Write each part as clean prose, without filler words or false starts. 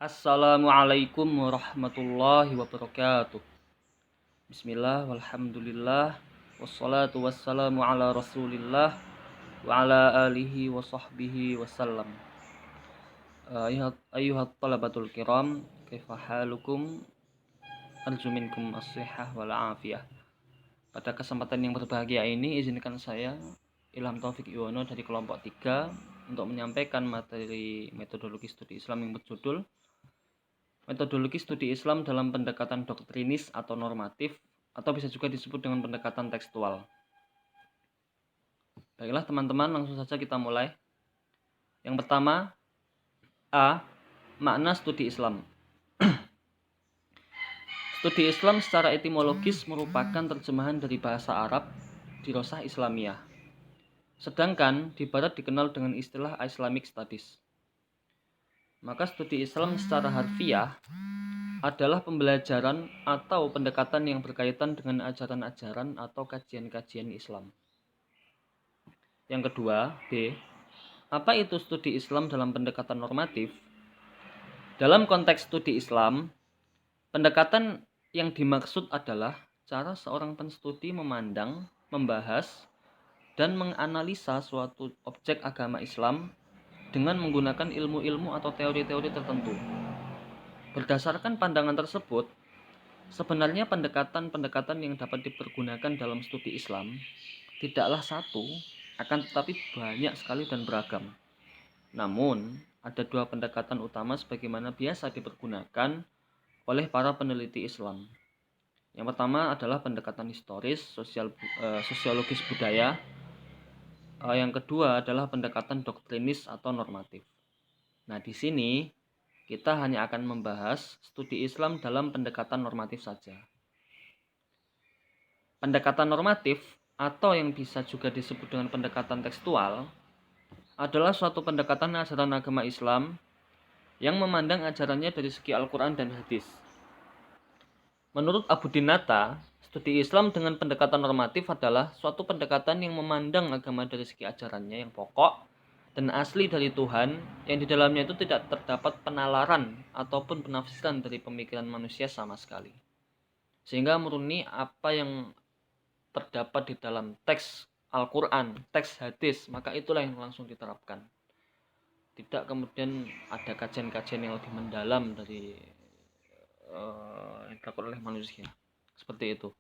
Assalamualaikum warahmatullahi wabarakatuh. Bismillah, walhamdulillah, wassalatu wassalamu ala rasulillah, wa ala alihi wa sahbihi wasallam. Ayuhat talabatul kiram, kaifa halukum, arju minkum as-sihah wal afiyah. Pada kesempatan yang berbahagia ini, izinkan saya, Ilham Taufik Iwono dari kelompok 3, untuk menyampaikan materi metodologi studi Islam yang berjudul Metodologi studi Islam dalam pendekatan doktrinis atau normatif, atau bisa juga disebut dengan pendekatan tekstual. Baiklah teman-teman, langsung saja kita mulai. Yang pertama, A. Makna studi Islam. Studi Islam secara etimologis merupakan terjemahan dari bahasa Arab, dirosah Islamiyah. Sedangkan di Barat dikenal dengan istilah Islamic Studies. Maka studi Islam secara harfiah adalah pembelajaran atau pendekatan yang berkaitan dengan ajaran-ajaran atau kajian-kajian Islam. Yang kedua, B. Apa itu studi Islam dalam pendekatan normatif? Dalam konteks studi Islam, pendekatan yang dimaksud adalah cara seorang penstudi memandang, membahas, dan menganalisa suatu objek agama Islam dengan menggunakan ilmu-ilmu atau teori-teori tertentu. Berdasarkan pandangan tersebut, sebenarnya pendekatan-pendekatan yang dapat dipergunakan dalam studi Islam tidaklah satu, akan tetapi banyak sekali dan beragam. Namun, ada dua pendekatan utama sebagaimana biasa dipergunakan oleh para peneliti Islam. Yang pertama adalah pendekatan historis, sosiologis budaya. Yang kedua adalah pendekatan doktrinis atau normatif. Nah, di sini kita hanya akan membahas studi Islam dalam pendekatan normatif saja. Pendekatan normatif atau yang bisa juga disebut dengan pendekatan tekstual adalah suatu pendekatan ajaran agama Islam yang memandang ajarannya dari segi Al-Quran dan hadis. Menurut Abu Dinata, studi Islam dengan pendekatan normatif adalah suatu pendekatan yang memandang agama dari segi ajarannya yang pokok dan asli dari Tuhan, yang di dalamnya itu tidak terdapat penalaran ataupun penafsiran dari pemikiran manusia sama sekali. Sehingga murni apa yang terdapat di dalam teks Al-Quran, teks hadis, maka itulah yang langsung diterapkan. Tidak kemudian ada kajian-kajian yang lebih mendalam dari yang dilakukan oleh manusia. Seperti itu.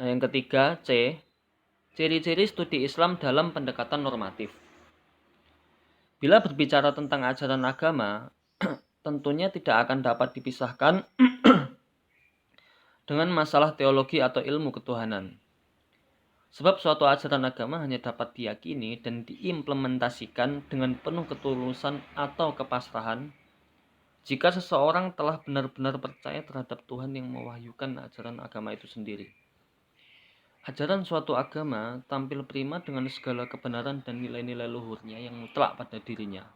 Nah, yang ketiga, C. Ciri-ciri studi Islam dalam pendekatan normatif. Bila berbicara tentang ajaran agama, tentunya tidak akan dapat dipisahkan dengan masalah teologi atau ilmu ketuhanan. Sebab suatu ajaran agama hanya dapat diyakini dan diimplementasikan dengan penuh ketulusan atau kepasrahan jika seseorang telah benar-benar percaya terhadap Tuhan yang mewahyukan ajaran agama itu sendiri. Ajaran suatu agama tampil prima dengan segala kebenaran dan nilai-nilai luhurnya yang mutlak pada dirinya.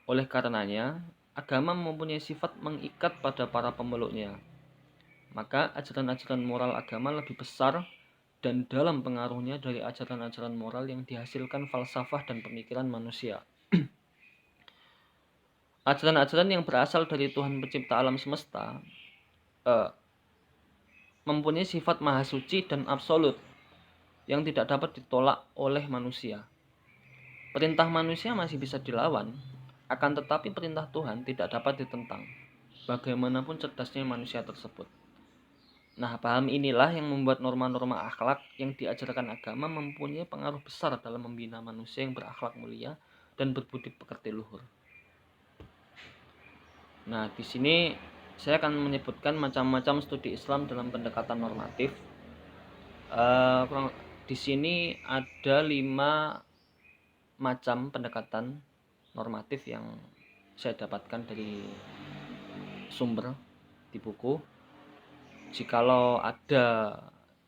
Oleh karenanya, agama mempunyai sifat mengikat pada para pemeluknya. Maka ajaran-ajaran moral agama lebih besar dan dalam pengaruhnya dari ajaran-ajaran moral yang dihasilkan falsafah dan pemikiran manusia. Ajaran-ajaran yang berasal dari Tuhan pencipta alam semesta mempunyai sifat maha suci dan absolut yang tidak dapat ditolak oleh manusia. Perintah manusia masih bisa dilawan, akan tetapi perintah Tuhan tidak dapat ditentang, bagaimanapun cerdasnya manusia tersebut. Nah, paham inilah yang membuat norma-norma akhlak yang diajarkan agama mempunyai pengaruh besar dalam membina manusia yang berakhlak mulia dan berbudi pekerti luhur. Nah, di sini saya akan menyebutkan macam-macam studi Islam dalam pendekatan normatif. Di sini ada 5 macam pendekatan normatif yang saya dapatkan dari sumber di buku. Jikalau ada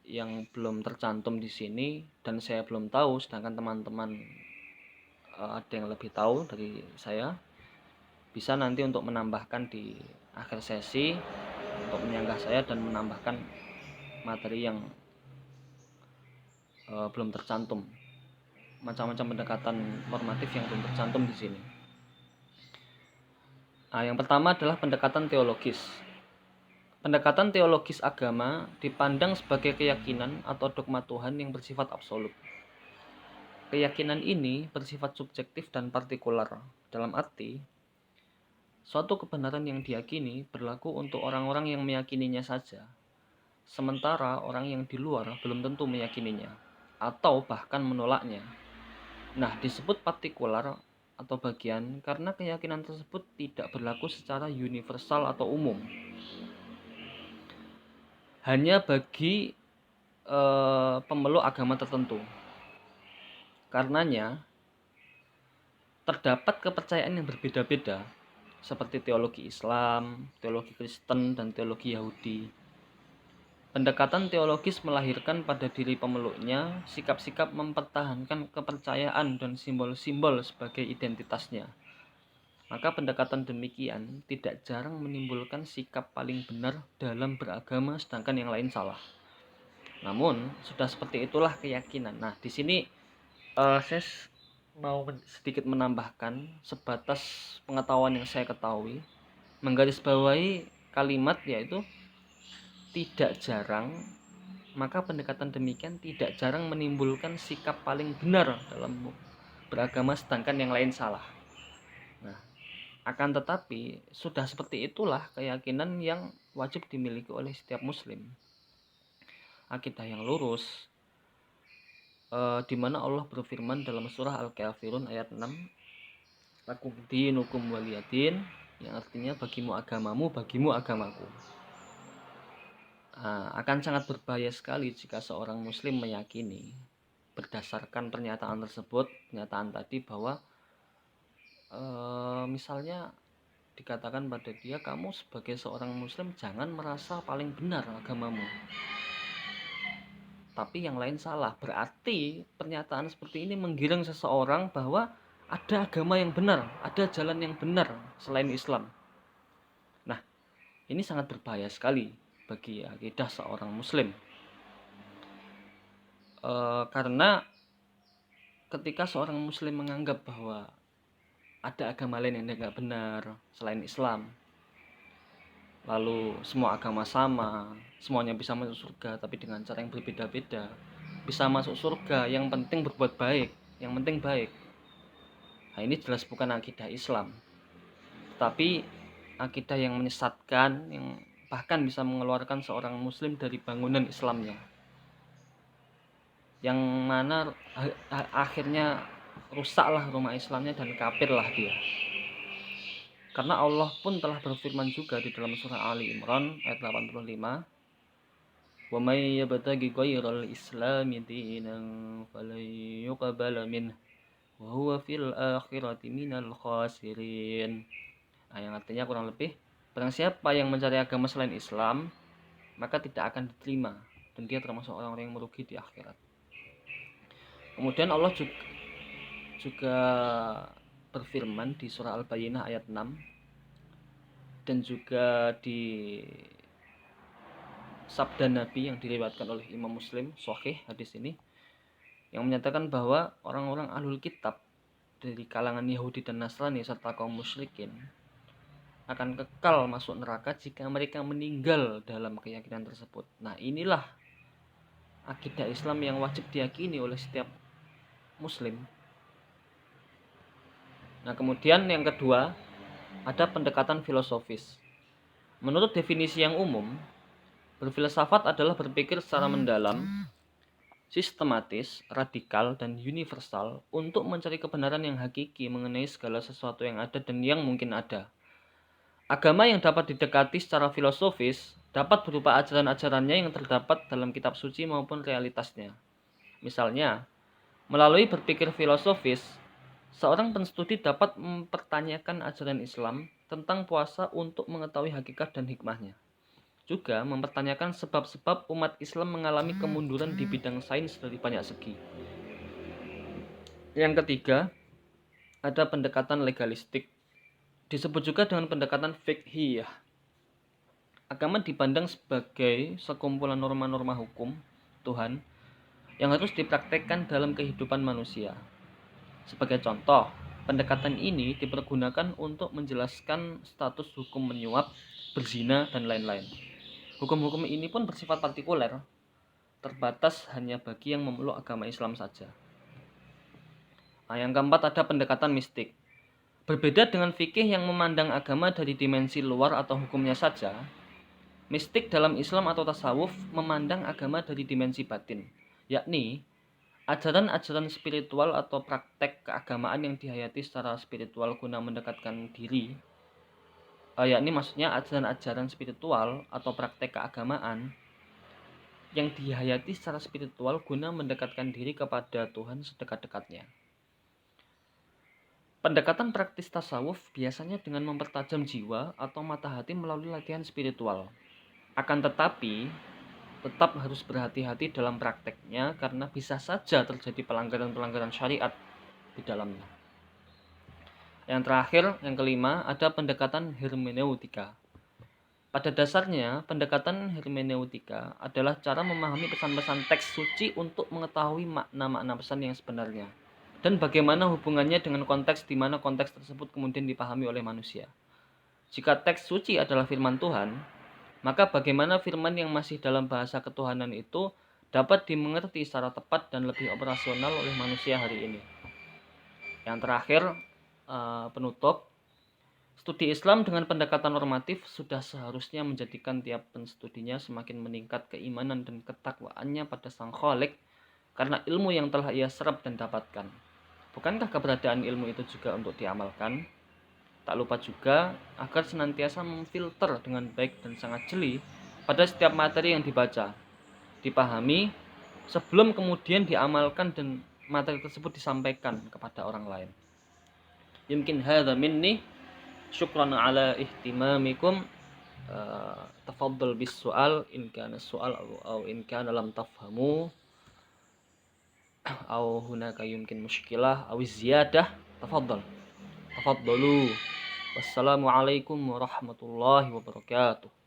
yang belum tercantum di sini dan saya belum tahu, sedangkan teman-teman ada yang lebih tahu dari saya, bisa nanti untuk menambahkan di akhir sesi untuk menyanggah saya dan menambahkan materi yang belum tercantum, macam-macam pendekatan normatif yang belum tercantum di sini. Yang pertama adalah pendekatan teologis. Pendekatan teologis agama dipandang sebagai keyakinan atau dogma Tuhan yang bersifat absolut. Keyakinan ini bersifat subjektif dan partikular, dalam arti suatu kebenaran yang diyakini berlaku untuk orang-orang yang meyakininya saja, sementara orang yang di luar belum tentu meyakininya, atau bahkan menolaknya. Nah, disebut partikular atau bagian karena keyakinan tersebut tidak berlaku secara universal atau umum. Hanya bagi pemeluk agama tertentu. Karenanya, terdapat kepercayaan yang berbeda-beda, seperti teologi Islam, teologi Kristen, dan teologi Yahudi. Pendekatan teologis melahirkan pada diri pemeluknya sikap-sikap mempertahankan kepercayaan dan simbol-simbol sebagai identitasnya. Maka pendekatan demikian tidak jarang menimbulkan sikap paling benar dalam beragama sedangkan yang lain salah. Namun, sudah seperti itulah keyakinan. Nah, di sini saya mau sedikit menambahkan sebatas pengetahuan yang saya ketahui, menggarisbawahi kalimat yaitu tidak jarang, maka pendekatan demikian tidak jarang menimbulkan sikap paling benar dalam beragama sedangkan yang lain salah. Nah, akan tetapi sudah seperti itulah keyakinan yang wajib dimiliki oleh setiap muslim. Akidah yang lurus, di mana Allah berfirman dalam surah Al-Kafirun ayat 6, lakum dinukum waliyadin, yang artinya bagimu agamamu, bagimu agamaku. Akan sangat berbahaya sekali jika seorang muslim meyakini berdasarkan pernyataan tersebut, pernyataan tadi bahwa misalnya dikatakan pada dia, kamu sebagai seorang muslim jangan merasa paling benar agamamu, tapi yang lain salah. Berarti pernyataan seperti ini menggiring seseorang bahwa ada agama yang benar, ada jalan yang benar selain Islam. Nah, ini sangat berbahaya sekali bagi akidah seorang muslim. Karena ketika seorang muslim menganggap bahwa ada agama lain yang tidak benar selain Islam, lalu semua agama sama, semuanya bisa masuk surga tapi dengan cara yang berbeda-beda, bisa masuk surga, yang penting berbuat baik, yang penting baik. Nah, ini jelas bukan akidah Islam, tapi akidah yang menyesatkan, yang bahkan bisa mengeluarkan seorang muslim dari bangunan Islamnya, yang mana akhirnya rusaklah rumah Islamnya dan kafirlah dia. Karena Allah pun telah berfirman juga di dalam surah Ali Imran ayat 85, wa may yabtaghi ghairal islami dinan falan yuqbala minhu wa huwa fil akhirati minal khasirin. Yang artinya kurang lebih, barang siapa yang mencari agama selain Islam, maka tidak akan diterima dan dia termasuk orang-orang yang merugi di akhirat. Kemudian Allah juga berfirman di surah Al-Bayyinah ayat 6 dan juga di sabda Nabi yang diriwayatkan oleh Imam Muslim, sahih hadis ini, yang menyatakan bahwa orang-orang ahlul kitab dari kalangan Yahudi dan Nasrani serta kaum musyrikin akan kekal masuk neraka jika mereka meninggal dalam keyakinan tersebut. Nah, inilah akidah Islam yang wajib diyakini oleh setiap muslim. Nah, kemudian yang kedua, ada pendekatan filosofis. Menurut definisi yang umum, berfilsafat adalah berpikir secara mendalam, sistematis, radikal, dan universal untuk mencari kebenaran yang hakiki mengenai segala sesuatu yang ada dan yang mungkin ada. Agama yang dapat didekati secara filosofis dapat berupa ajaran-ajarannya yang terdapat dalam kitab suci maupun realitasnya. Misalnya, melalui berpikir filosofis, seorang penstudi dapat mempertanyakan ajaran Islam tentang puasa untuk mengetahui hakikat dan hikmahnya. Juga mempertanyakan sebab-sebab umat Islam mengalami kemunduran di bidang sains dari banyak segi. Yang ketiga, ada pendekatan legalistik. Disebut juga dengan pendekatan fiqhiyah. Agama dipandang sebagai sekumpulan norma-norma hukum Tuhan yang harus dipraktekkan dalam kehidupan manusia. Sebagai contoh, Pendekatan ini dipergunakan untuk menjelaskan status hukum menyuap, berzina, dan lain-lain. Hukum-hukum ini pun bersifat partikuler, terbatas hanya bagi yang memeluk agama Islam saja. Nah, yang keempat ada pendekatan mistik. Berbeda dengan fikih yang memandang agama dari dimensi luar atau hukumnya saja, mistik dalam Islam atau tasawuf memandang agama dari dimensi batin, yakni ajaran-ajaran spiritual atau praktek keagamaan yang dihayati secara spiritual guna mendekatkan diri, yakni maksudnya ajaran-ajaran spiritual atau praktek keagamaan yang dihayati secara spiritual guna mendekatkan diri kepada Tuhan sedekat-dekatnya. Pendekatan praktis tasawuf biasanya dengan mempertajam jiwa atau mata hati melalui latihan spiritual. Akan tetapi, tetap harus berhati-hati dalam prakteknya karena bisa saja terjadi pelanggaran-pelanggaran syariat di dalamnya. Yang terakhir, yang kelima, ada pendekatan hermeneutika. Pada dasarnya, pendekatan hermeneutika adalah cara memahami pesan-pesan teks suci untuk mengetahui makna-makna pesan yang sebenarnya dan bagaimana hubungannya dengan konteks di mana konteks tersebut kemudian dipahami oleh manusia. Jika teks suci adalah firman Tuhan, maka bagaimana firman yang masih dalam bahasa ketuhanan itu dapat dimengerti secara tepat dan lebih operasional oleh manusia hari ini. Yang terakhir, penutup, studi Islam dengan pendekatan normatif sudah seharusnya menjadikan tiap penstudinya semakin meningkat keimanan dan ketakwaannya pada Sang Khalik karena ilmu yang telah ia serap dan dapatkan. Bukankah keberadaan ilmu itu juga untuk diamalkan? Tak lupa juga agar senantiasa memfilter dengan baik dan sangat jeli pada setiap materi yang dibaca, dipahami, sebelum kemudian diamalkan dan materi tersebut disampaikan kepada orang lain. Yumkin hadza minni, syukran ala ihtimamikum. Tafaddal bis su'al in kana su'al atau in kana lam tafhamu أو هناك يمكن مشكلة أو زيادة تفضلوا والسلام عليكم ورحمة الله وبركاته.